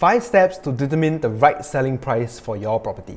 5 steps to determine the right selling price for your property.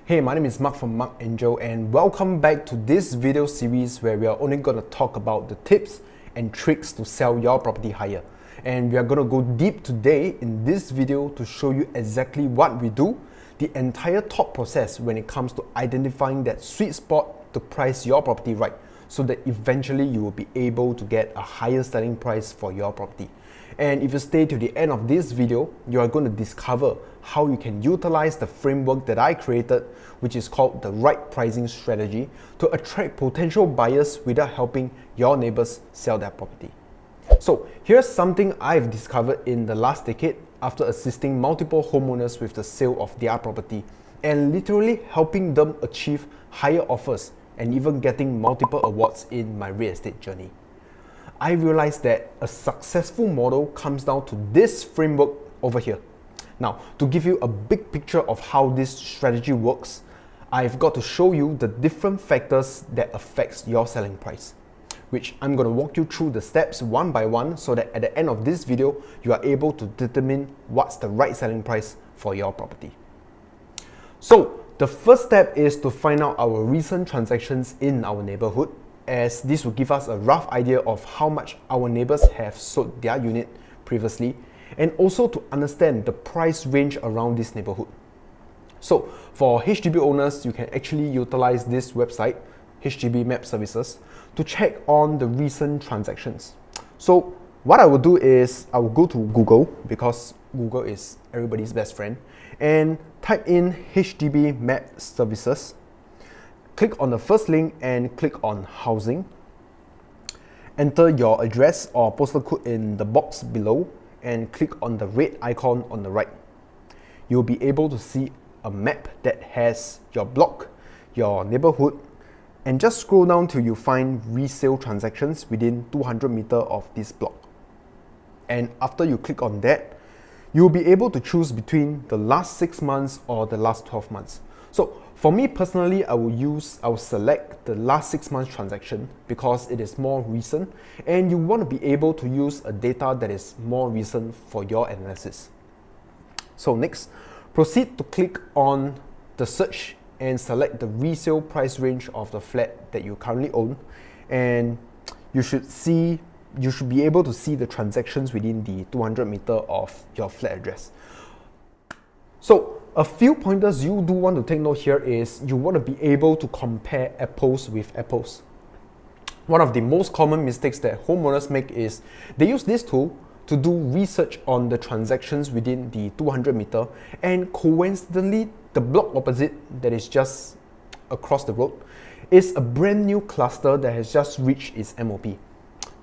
Hey, my name is Marc from Marc Angel, and welcome back to this video series where we are only going to talk about the tips and tricks to sell your property higher. And we are going to go deep today in this video to show you exactly what we do, the entire thought process when it comes to identifying that sweet spot to price your property right, so that eventually you will be able to get a higher selling price for your property. And if you stay to the end of this video, you are going to discover how you can utilize the framework that I created, which is called the right pricing strategy, to attract potential buyers without helping your neighbors sell their property. So here's something I've discovered in the last decade after assisting multiple homeowners with the sale of their property and literally helping them achieve higher offers and even getting multiple awards in my real estate journey. I realized that a successful model comes down to this framework over here. Now, to give you a big picture of how this strategy works, I've got to show you the different factors that affects your selling price, which I'm going to walk you through the steps one by one so that at the end of this video, you are able to determine what's the right selling price for your property. So, the first step is to find out our recent transactions in our neighborhood, as this will give us a rough idea of how much our neighbors have sold their unit previously, and also to understand the price range around this neighborhood. So for HDB owners, you can actually utilize this website, HDB Map Services, to check on the recent transactions. So what I will do is I will go to Google, because Google is everybody's best friend, and type in HDB Map Services. Click on the first link and click on housing. Enter your address or postal code in the box below and click on the red icon on the right. You'll be able to see a map that has your block, your neighborhood, and just scroll down till you find resale transactions within 200 meters of this block. And after you click on that, you'll be able to choose between the last 6 months or the last 12 months. So for me personally, I will select the last 6 months transaction because it is more recent, and you want to be able to use a data that is more recent for your analysis. So next, proceed to click on the search and select the resale price range of the flat that you currently own, and you should be able to see the transactions within the 200 meters of your flat address. So a few pointers you do want to take note here is you want to be able to compare apples with apples. One of the most common mistakes that homeowners make is they use this tool to do research on the transactions within the 200 meter, and coincidentally the block opposite that is just across the road is a brand new cluster that has just reached its MOP.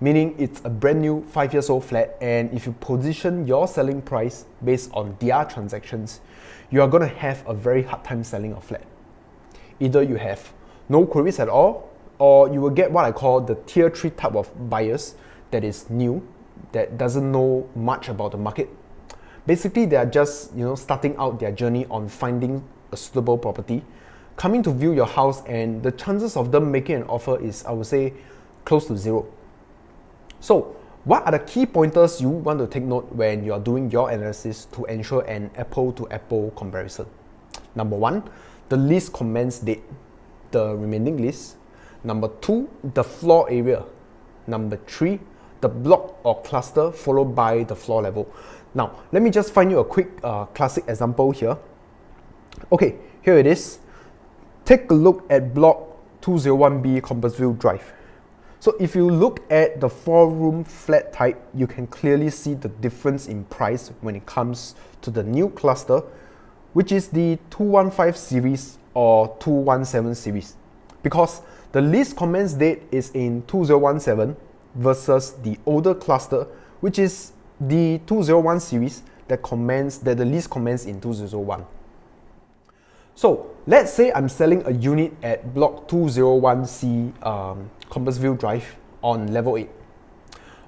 Meaning it's a brand new 5 years old flat, and if you position your selling price based on their transactions, you are going to have a very hard time selling a flat. Either you have no queries at all, or you will get what I call the tier 3 type of buyers that is new, that doesn't know much about the market. Basically, they are just starting out their journey on finding a suitable property, coming to view your house, and the chances of them making an offer is, I would say, close to zero. So what are the key pointers you want to take note when you are doing your analysis to ensure an apple-to-apple comparison? Number 1, the lease commence date, the remaining lease. Number 2, the floor area. Number 3, the block or cluster followed by the floor level. Now, let me just find you a quick classic example here. Okay, here it is. Take a look at block 201B Compassville Drive. So if you look at the 4-room flat type, you can clearly see the difference in price when it comes to the new cluster, which is the 215 series or 217 series, because the lease commence date is in 2017 versus the older cluster, which is the 201 series that the lease commenced in 2001. So let's say I'm selling a unit at block 201C Compassville Drive on level 8.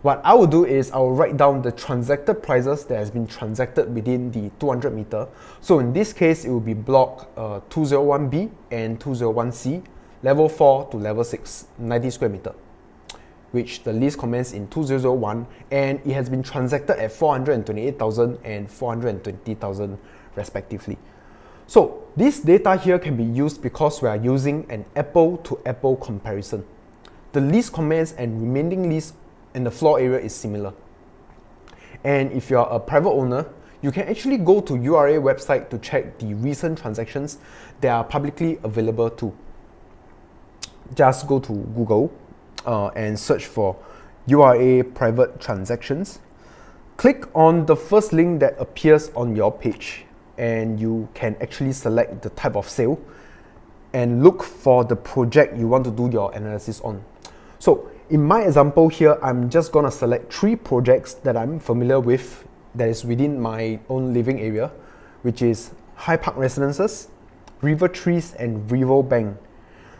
What I will do is I will write down the transacted prices that has been transacted within the 200 meter. So in this case, it will be block 201B and 201C, level 4 to level 6, 90 square meter, which the lease commenced in 2001, and it has been transacted at 428,000 and 420,000 respectively. So this data here can be used because we are using an apple-to-apple comparison. The lease commenced and remaining lease in the floor area is similar. And if you are a private owner, you can actually go to URA website to check the recent transactions that are publicly available too. Just go to Google and search for URA private transactions. Click on the first link that appears on your page, and you can actually select the type of sale and look for the project you want to do your analysis on. So in my example here, I'm just gonna select 3 projects that I'm familiar with that is within my own living area, which is High Park Residences, River Trees, and Riverbank.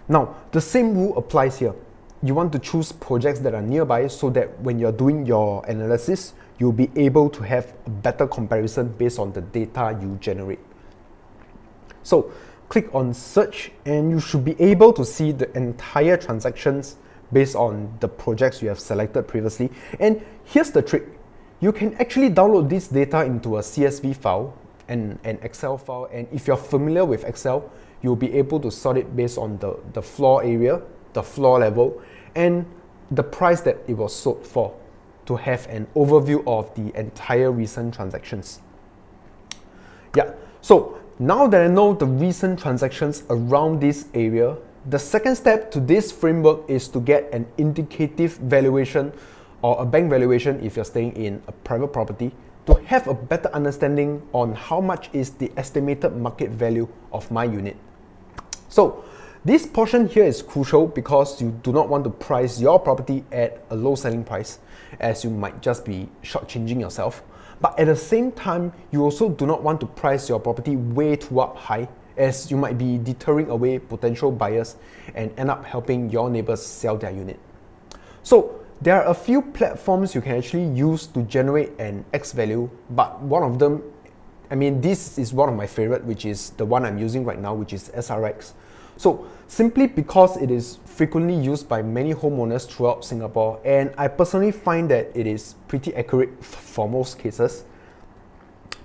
Now, the same rule applies here. You want to choose projects that are nearby so that when you're doing your analysis, you'll be able to have a better comparison based on the data you generate. So click on search, and you should be able to see the entire transactions based on the projects you have selected previously. And here's the trick. You can actually download this data into a CSV file and an Excel file, and if you're familiar with Excel, you'll be able to sort it based on the floor area, the floor level, and the price that it was sold for, to have an overview of the entire recent transactions. Yeah, so now that I know the recent transactions around this area, the second step to this framework is to get an indicative valuation or a bank valuation if you're staying in a private property, to have a better understanding on how much is the estimated market value of my unit. So this portion here is crucial because you do not want to price your property at a low selling price, as you might just be shortchanging yourself. But at the same time, you also do not want to price your property way too up high, as you might be deterring away potential buyers and end up helping your neighbors sell their unit. So there are a few platforms you can actually use to generate an X value, but one of them, I mean, this is one of my favorite, which is the one I'm using right now, which is SRX. So simply because it is frequently used by many homeowners throughout Singapore, and I personally find that it is pretty accurate for most cases.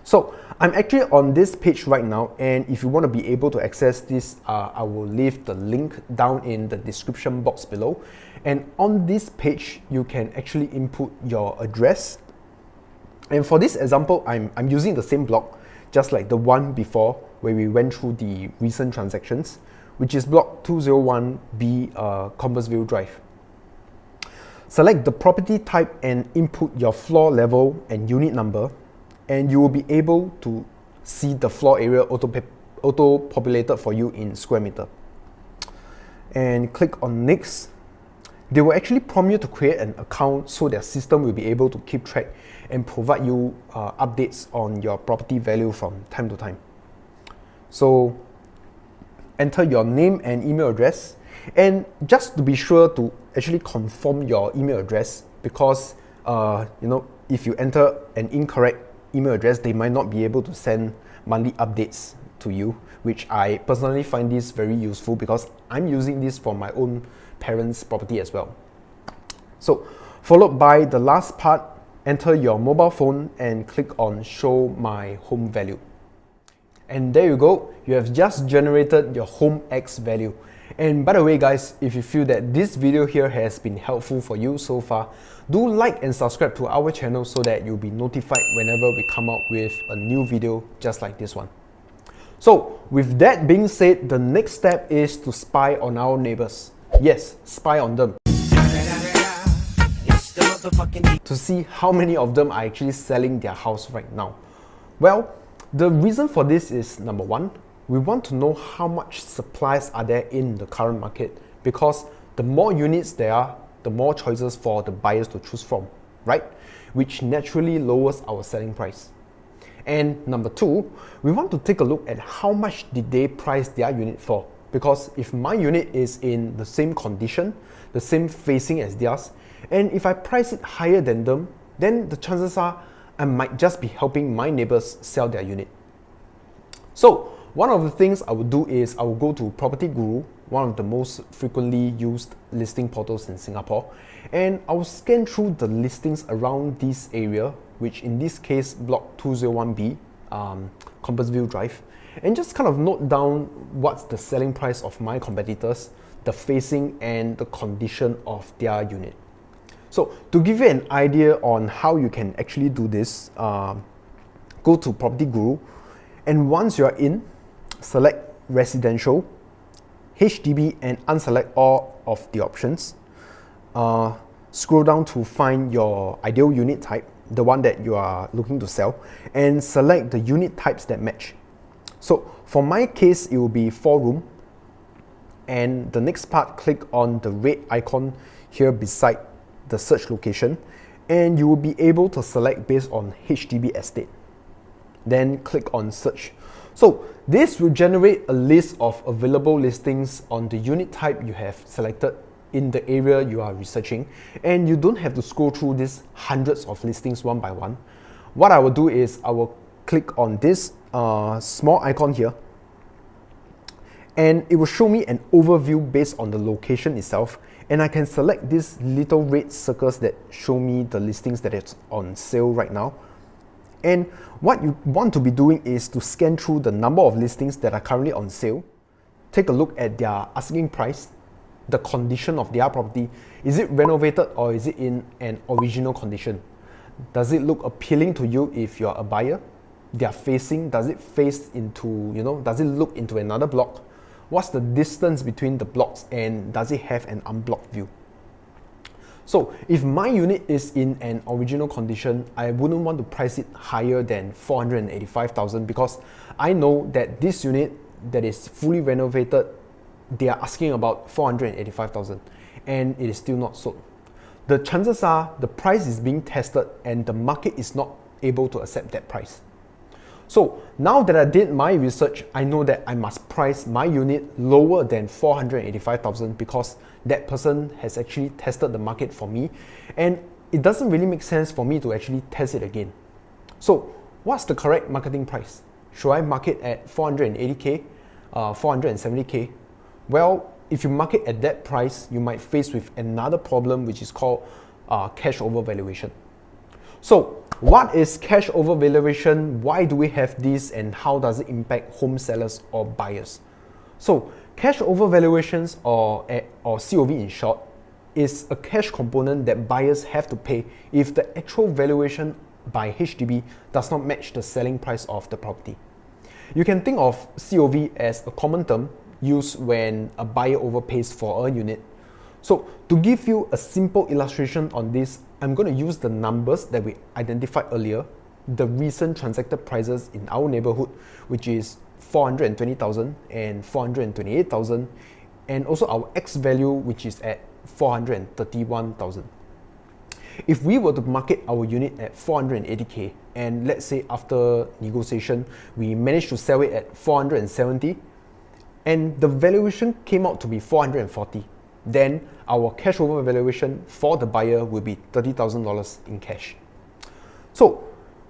So I'm actually on this page right now, and if you want to be able to access this, I will leave the link down in the description box below. And on this page, you can actually input your address. And for this example, I'm using the same block, just like the one before where we went through the recent transactions, which is block 201B, Compassville Drive. Select the property type and input your floor level and unit number, and you will be able to see the floor area auto-populated for you in square meter. And click on next. They will actually prompt you to create an account so their system will be able to keep track and provide you updates on your property value from time to time. So enter your name and email address, and just to be sure to actually confirm your email address, because if you enter an incorrect email address, they might not be able to send monthly updates to you, which I personally find this very useful because I'm using this for my own parents' property as well. So followed by the last part, enter your mobile phone and click on show my home value. And there you go, you have just generated your home X value. And by the way guys, if you feel that this video here has been helpful for you so far, do like and subscribe to our channel so that you'll be notified whenever we come out with a new video just like this one. So with that being said, the next step is to spy on our neighbors. Yes, spy on them. To see how many of them are actually selling their house right now. Well, the reason for this is, number one, we want to know how much supplies are there in the current market, because the more units there are, the more choices for the buyers to choose from, right? Which naturally lowers our selling price. And number two, we want to take a look at how much did they price their unit for, because if my unit is in the same condition, the same facing as theirs, and if I price it higher than them, then the chances are I might just be helping my neighbors sell their unit. So one of the things I would do is I will go to Property Guru, one of the most frequently used listing portals in Singapore, and I will scan through the listings around this area, which in this case block 201B, Compassville Drive, and just kind of note down what's the selling price of my competitors, the facing and the condition of their unit. So to give you an idea on how you can actually do this, go to Property Guru, and once you are in, select residential, HDB, and unselect all of the options. Scroll down to find your ideal unit type, the one that you are looking to sell, and select the unit types that match. So for my case, it will be 4-room, and the next part, click on the red icon here beside the search location, and you will be able to select based on HDB estate. Then click on search. So this will generate a list of available listings on the unit type you have selected in the area you are researching, and you don't have to scroll through these hundreds of listings one by one. What I will do is I will click on this small icon here, and it will show me an overview based on the location itself, and I can select these little red circles that show me the listings that is on sale right now. And what you want to be doing is to scan through the number of listings that are currently on sale, take a look at their asking price, the condition of their property. Is it renovated or is it in an original condition? Does it look appealing to you if you're a buyer? Their facing, does it face into, does it look into another block? What's the distance between the blocks, and does it have an unblocked view? So if my unit is in an original condition, I wouldn't want to price it higher than 485,000 because I know that this unit that is fully renovated, they are asking about 485,000 and it is still not sold. The chances are the price is being tested and the market is not able to accept that price. So now that I did my research, I know that I must price my unit lower than 485,000 because that person has actually tested the market for me, and it doesn't really make sense for me to actually test it again. So what's the correct marketing price? Should I market at 480K, 470K? Well, if you market at that price, you might face with another problem, which is called cash over valuation. So what is cash over valuation? Why do we have this, and how does it impact home sellers or buyers? So cash over valuations, or COV in short, is a cash component that buyers have to pay if the actual valuation by HDB does not match the selling price of the property. You can think of COV as a common term used when a buyer overpays for a unit. So to give you a simple illustration on this, I'm going to use the numbers that we identified earlier, the recent transacted prices in our neighborhood, which is 420,000 and 428,000, and also our X value, which is at 431,000. If we were to market our unit at 480K, and let's say after negotiation, we managed to sell it at 470, and the valuation came out to be 440, then our cash over valuation for the buyer will be $30,000 in cash. So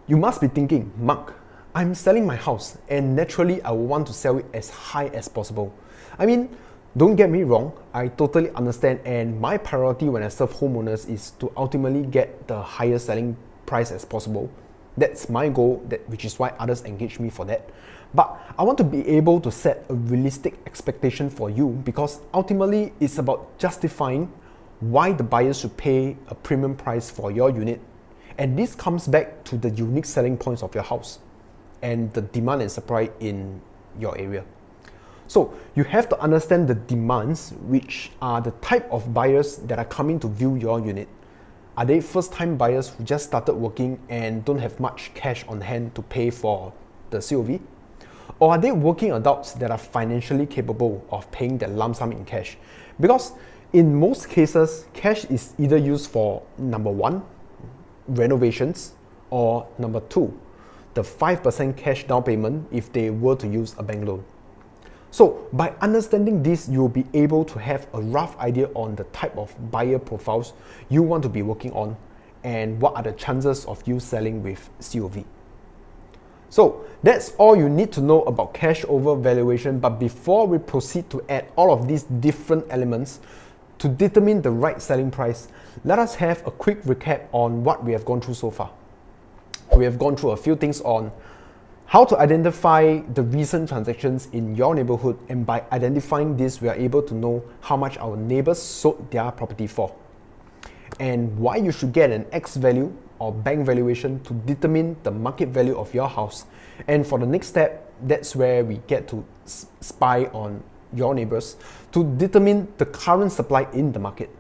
you must be thinking, Mark, I'm selling my house and naturally I will want to sell it as high as possible. I mean, don't get me wrong, I totally understand, and my priority when I serve homeowners is to ultimately get the highest selling price as possible. That's my goal, which is why others engage me for that. But I want to be able to set a realistic expectation for you, because ultimately it's about justifying why the buyers should pay a premium price for your unit. And this comes back to the unique selling points of your house and the demand and supply in your area. So you have to understand the demands, which are the type of buyers that are coming to view your unit. Are they first-time buyers who just started working and don't have much cash on hand to pay for the COV? Or are they working adults that are financially capable of paying their lump sum in cash? Because in most cases, cash is either used for number one, renovations, or number two, the 5% cash down payment if they were to use a bank loan. So by understanding this, you'll be able to have a rough idea on the type of buyer profiles you want to be working on and what are the chances of you selling with COV. So that's all you need to know about cash over valuation. But before we proceed to add all of these different elements to determine the right selling price, let us have a quick recap on what we have gone through so far. We have gone through a few things on how to identify the recent transactions in your neighborhood, and by identifying this, we are able to know how much our neighbors sold their property for, and why you should get an X value or bank valuation to determine the market value of your house. And for the next step, that's where we get to spy on your neighbors to determine the current supply in the market,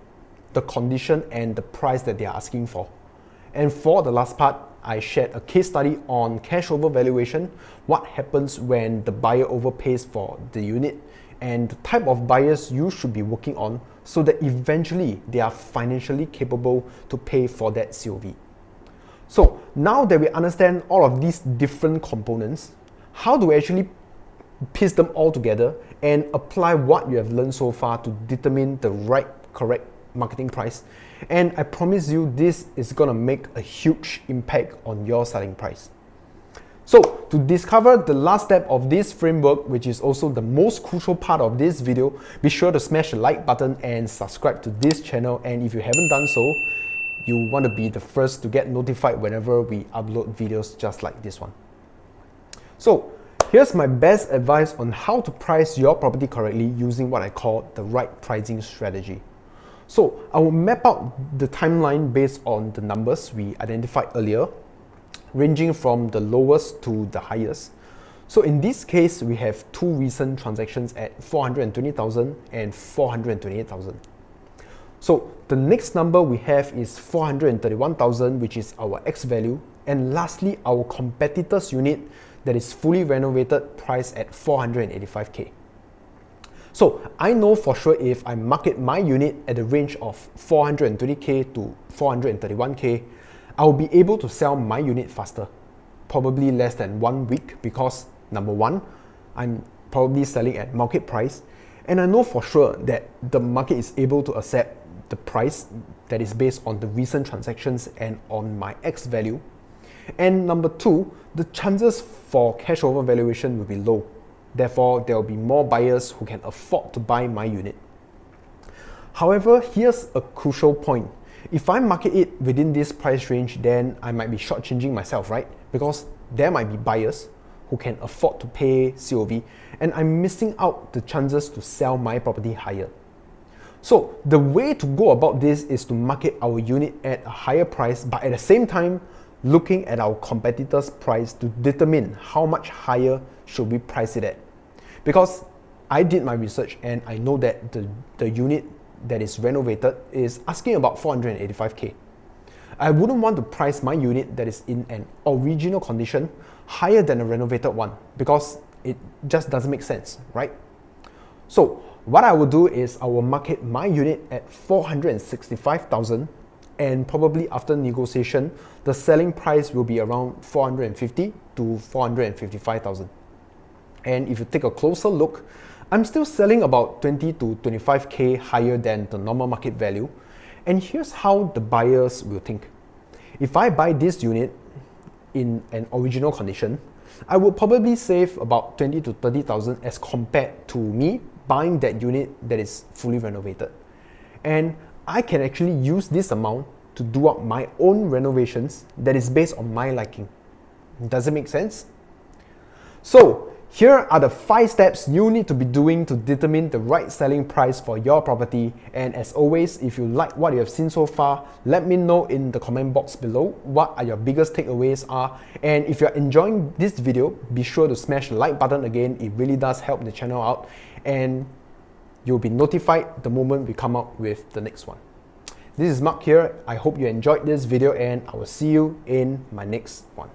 the condition and the price that they are asking for. And for the last part, I shared a case study on cash over valuation, what happens when the buyer overpays for the unit, and the type of buyers you should be working on so that eventually they are financially capable to pay for that COV. So now that we understand all of these different components, how do we actually piece them all together and apply what you have learned so far to determine the right, correct marketing price? And I promise you, this is gonna make a huge impact on your selling price. So to discover the last step of this framework, which is also the most crucial part of this video, be sure to smash the like button and subscribe to this channel. And if you haven't done so, you want to be the first to get notified whenever we upload videos just like this one. So here's my best advice on how to price your property correctly using what I call the right pricing strategy. So I will map out the timeline based on the numbers we identified earlier, ranging from the lowest to the highest. So in this case, we have two recent transactions at 420,000 and 428,000. So the next number we have is 431,000, which is our X value. And lastly, our competitor's unit that is fully renovated, priced at 485K. So I know for sure if I market my unit at the range of 420K to 431K, I will be able to sell my unit faster, probably less than 1 week, because number one, I'm probably selling at market price, and I know for sure that the market is able to accept the price that is based on the recent transactions and on my X value. And number two, the chances for cash over valuation will be low. Therefore, there will be more buyers who can afford to buy my unit. However, here's a crucial point. If I market it within this price range, then I might be shortchanging myself, right? Because there might be buyers who can afford to pay COV, and I'm missing out the chances to sell my property higher. So the way to go about this is to market our unit at a higher price, but at the same time, looking at our competitor's price to determine how much higher should we price it at. Because I did my research and I know that the unit that is renovated is asking about 485K. I wouldn't want to price my unit that is in an original condition higher than a renovated one, because it just doesn't make sense, right? So what I will do is I will market my unit at 465,000, and probably after negotiation, the selling price will be around 450 to 455,000. And if you take a closer look, I'm still selling about 20 to 25K higher than the normal market value. And here's how the buyers will think. If I buy this unit in an original condition, I will probably save about 20 to 30,000 as compared to me buying that unit that is fully renovated. And I can actually use this amount to do up my own renovations that is based on my liking. Does it make sense? So here are the 5 steps you need to be doing to determine the right selling price for your property. And as always, if you like what you have seen so far, let me know in the comment box below what are your biggest takeaways are. And if you're enjoying this video, be sure to smash the like button again. It really does help the channel out, and you'll be notified the moment we come out with the next one. This is Mark here. I hope you enjoyed this video, and I will see you in my next one.